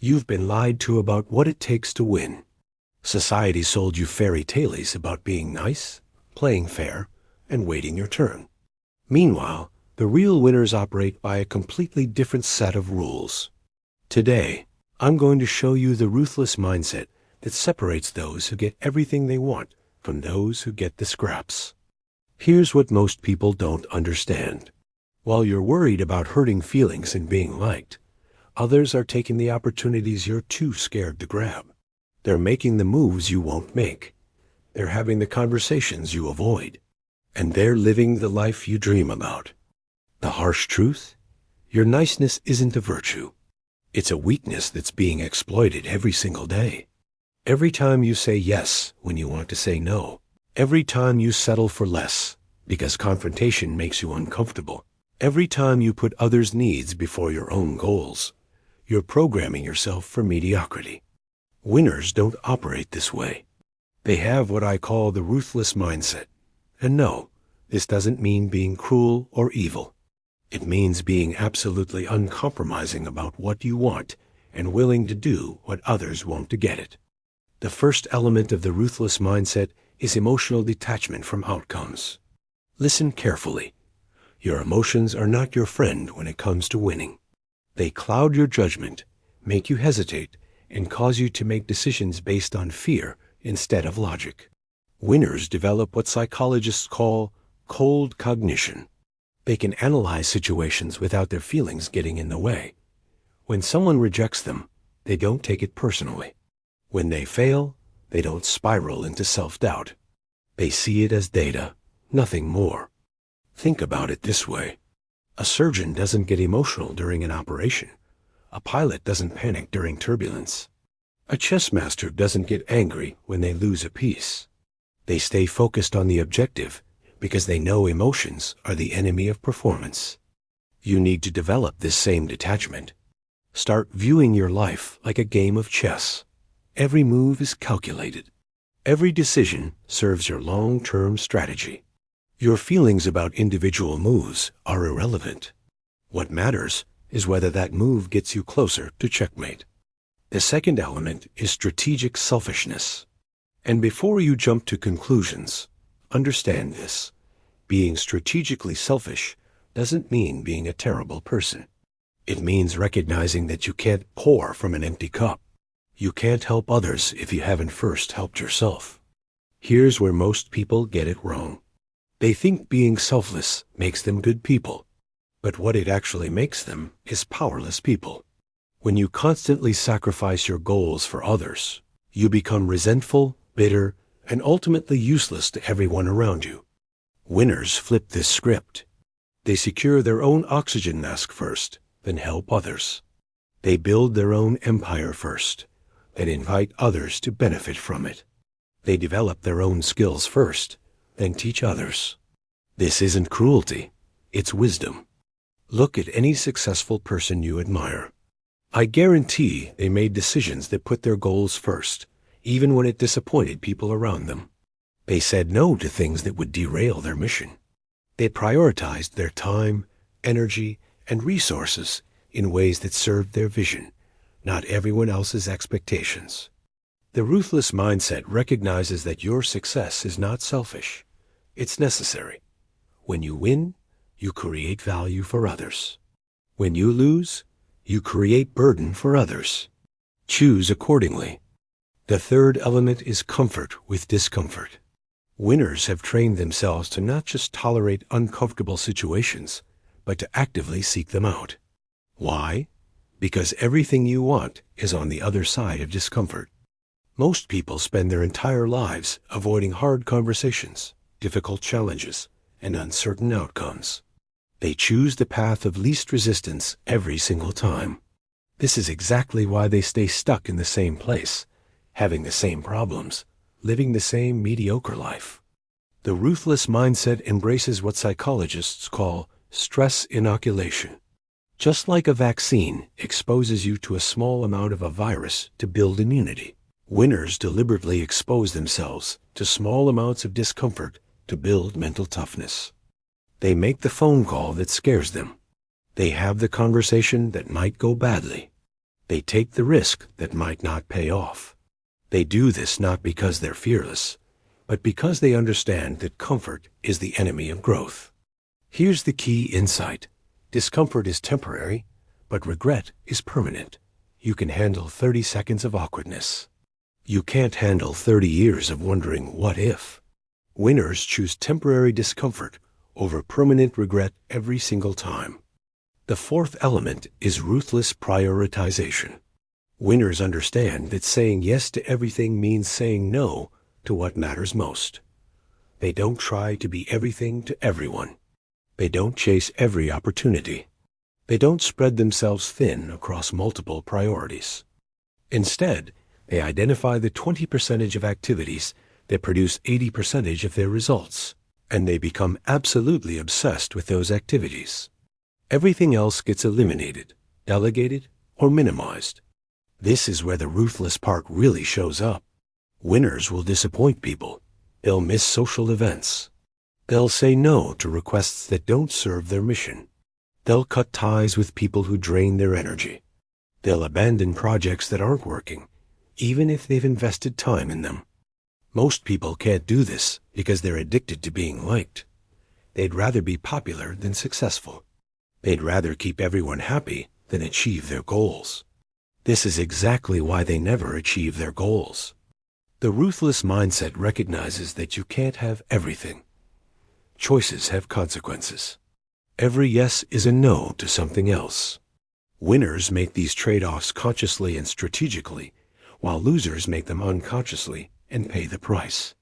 You've been lied to about what it takes to win. Society sold you fairy tales about being nice, playing fair, and waiting your turn. Meanwhile, the real winners operate by a completely different set of rules. Today, I'm going to show you the ruthless mindset that separates those who get everything they want from those who get the scraps. Here's what most people don't understand. While you're worried about hurting feelings and being liked, others are taking the opportunities you're too scared to grab. They're making the moves you won't make. They're having the conversations you avoid. And they're living the life you dream about. The harsh truth? Your niceness isn't a virtue. It's a weakness that's being exploited every single day. Every time you say yes when you want to say no. Every time you settle for less because confrontation makes you uncomfortable. Every time you put others' needs before your own goals. You're programming yourself for mediocrity. Winners don't operate this way. They have what I call the ruthless mindset. And no, this doesn't mean being cruel or evil. It means being absolutely uncompromising about what you want and willing to do what others won't to get it. The first element of the ruthless mindset is emotional detachment from outcomes. Listen carefully. Your emotions are not your friend when it comes to winning. They cloud your judgment, make you hesitate, and cause you to make decisions based on fear instead of logic. Winners develop what psychologists call cold cognition. They can analyze situations without their feelings getting in the way. When someone rejects them, they don't take it personally. When they fail, they don't spiral into self-doubt. They see it as data, nothing more. Think about it this way. A surgeon doesn't get emotional during an operation. A pilot doesn't panic during turbulence. A chess master doesn't get angry when they lose a piece. They stay focused on the objective because they know emotions are the enemy of performance. You need to develop this same detachment. Start viewing your life like a game of chess. Every move is calculated. Every decision serves your long-term strategy. Your feelings about individual moves are irrelevant. What matters is whether that move gets you closer to checkmate. The second element is strategic selfishness. And before you jump to conclusions, understand this. Being strategically selfish doesn't mean being a terrible person. It means recognizing that you can't pour from an empty cup. You can't help others if you haven't first helped yourself. Here's where most people get it wrong. They think being selfless makes them good people. But what it actually makes them is powerless people. When you constantly sacrifice your goals for others, you become resentful, bitter, and ultimately useless to everyone around you. Winners flip this script. They secure their own oxygen mask first, then help others. They build their own empire first, then invite others to benefit from it. They develop their own skills first, then teach others. This isn't cruelty, it's wisdom. Look at any successful person you admire. I guarantee they made decisions that put their goals first, even when it disappointed people around them. They said no to things that would derail their mission. They prioritized their time, energy, and resources in ways that served their vision, not everyone else's expectations. The ruthless mindset recognizes that your success is not selfish. It's necessary. When you win, you create value for others. When you lose, you create burden for others. Choose accordingly. The third element is comfort with discomfort. Winners have trained themselves to not just tolerate uncomfortable situations, but to actively seek them out. Why? Because everything you want is on the other side of discomfort. Most people spend their entire lives avoiding hard conversations, difficult challenges, and uncertain outcomes. They choose the path of least resistance every single time. This is exactly why they stay stuck in the same place, having the same problems, living the same mediocre life. The ruthless mindset embraces what psychologists call stress inoculation. Just like a vaccine exposes you to a small amount of a virus to build immunity, winners deliberately expose themselves to small amounts of discomfort to build mental toughness. They make the phone call that scares them. They have the conversation that might go badly. They take the risk that might not pay off. They do this not because they're fearless, but because they understand that comfort is the enemy of growth. Here's the key insight. Discomfort is temporary, but regret is permanent. You can handle 30 seconds of awkwardness. You can't handle 30 years of wondering what if. Winners choose temporary discomfort over permanent regret every single time. The fourth element is ruthless prioritization. Winners understand that saying yes to everything means saying no to what matters most. They don't try to be everything to everyone. They don't chase every opportunity. They don't spread themselves thin across multiple priorities. Instead, they identify the 20% of activities that produce 80% of their results, and they become absolutely obsessed with those activities. Everything else gets eliminated, delegated, or minimized. This is where the ruthless part really shows up. Winners will disappoint people. They'll miss social events. They'll say no to requests that don't serve their mission. They'll cut ties with people who drain their energy. They'll abandon projects that aren't working, even if they've invested time in them. Most people can't do this because they're addicted to being liked. They'd rather be popular than successful. They'd rather keep everyone happy than achieve their goals. This is exactly why they never achieve their goals. The ruthless mindset recognizes that you can't have everything. Choices have consequences. Every yes is a no to something else. Winners make these trade-offs consciously and strategically, while losers make them unconsciously and pay the price.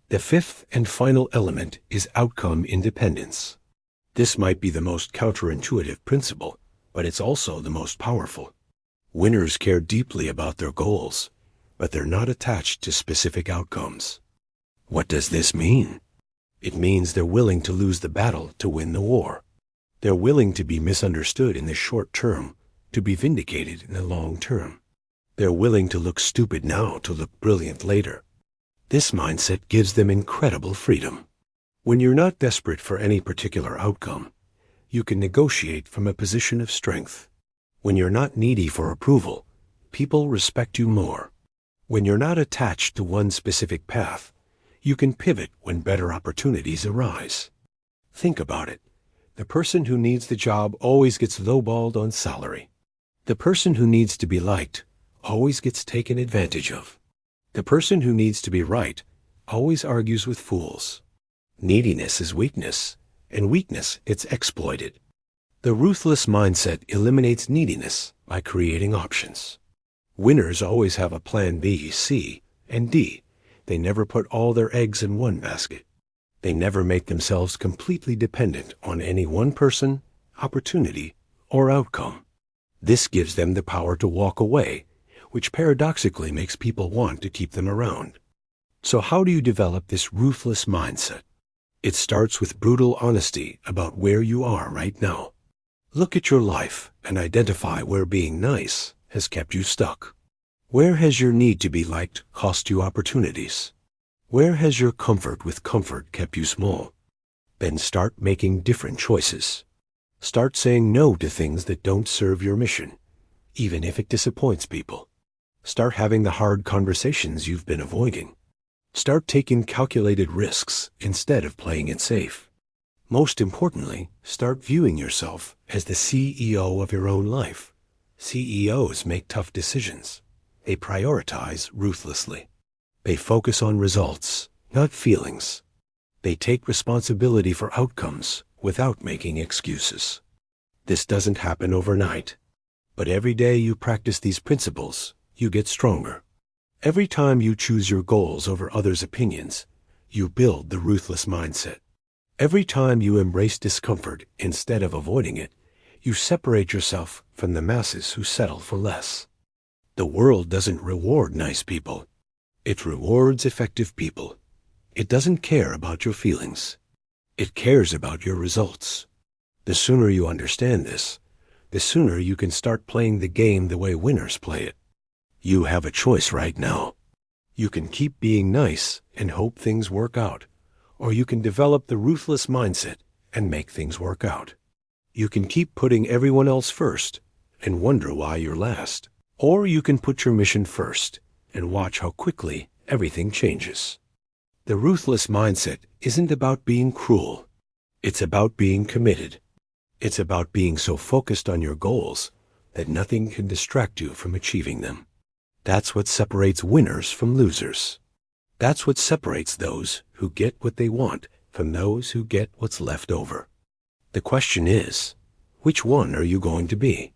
The fifth and final element is outcome independence. This might be the most counterintuitive principle, but it's also the most powerful. Winners care deeply about their goals, but they're not attached to specific outcomes. What does this mean? It means they're willing to lose the battle to win the war. They're willing to be misunderstood in the short term, to be vindicated in the long term. They're willing to look stupid now to look brilliant later. This mindset gives them incredible freedom. When you're not desperate for any particular outcome, you can negotiate from a position of strength. When you're not needy for approval, people respect you more. When you're not attached to one specific path, you can pivot when better opportunities arise. Think about it. The person who needs the job always gets lowballed on salary. The person who needs to be liked always gets taken advantage of. The person who needs to be right always argues with fools. Neediness is weakness, and weakness gets exploited. The ruthless mindset eliminates neediness by creating options. Winners always have a plan B, C, and D. They never put all their eggs in one basket. They never make themselves completely dependent on any one person, opportunity, or outcome. This gives them the power to walk away, which paradoxically makes people want to keep them around. So how do you develop this ruthless mindset? It starts with brutal honesty about where you are right now. Look at your life and identify where being nice has kept you stuck. Where has your need to be liked cost you opportunities? Where has your comfort with comfort kept you small? Then start making different choices. Start saying no to things that don't serve your mission, even if it disappoints people. Start having the hard conversations you've been avoiding. Start taking calculated risks instead of playing it safe. Most importantly, start viewing yourself as the CEO of your own life. CEOs make tough decisions. They prioritize ruthlessly. They focus on results, not feelings. They take responsibility for outcomes without making excuses. This doesn't happen overnight, but every day you practice these principles, you get stronger. Every time you choose your goals over others' opinions, you build the ruthless mindset. Every time you embrace discomfort instead of avoiding it, you separate yourself from the masses who settle for less. The world doesn't reward nice people. It rewards effective people. It doesn't care about your feelings. It cares about your results. The sooner you understand this, the sooner you can start playing the game the way winners play it. You have a choice right now. You can keep being nice and hope things work out, or you can develop the ruthless mindset and make things work out. You can keep putting everyone else first and wonder why you're last, Or you can put your mission first and watch how quickly everything changes. The ruthless mindset isn't about being cruel. It's about being committed. It's about being so focused on your goals that nothing can distract you from achieving them. That's what separates winners from losers. That's what separates those who get what they want from those who get what's left over. The question is, which one are you going to be?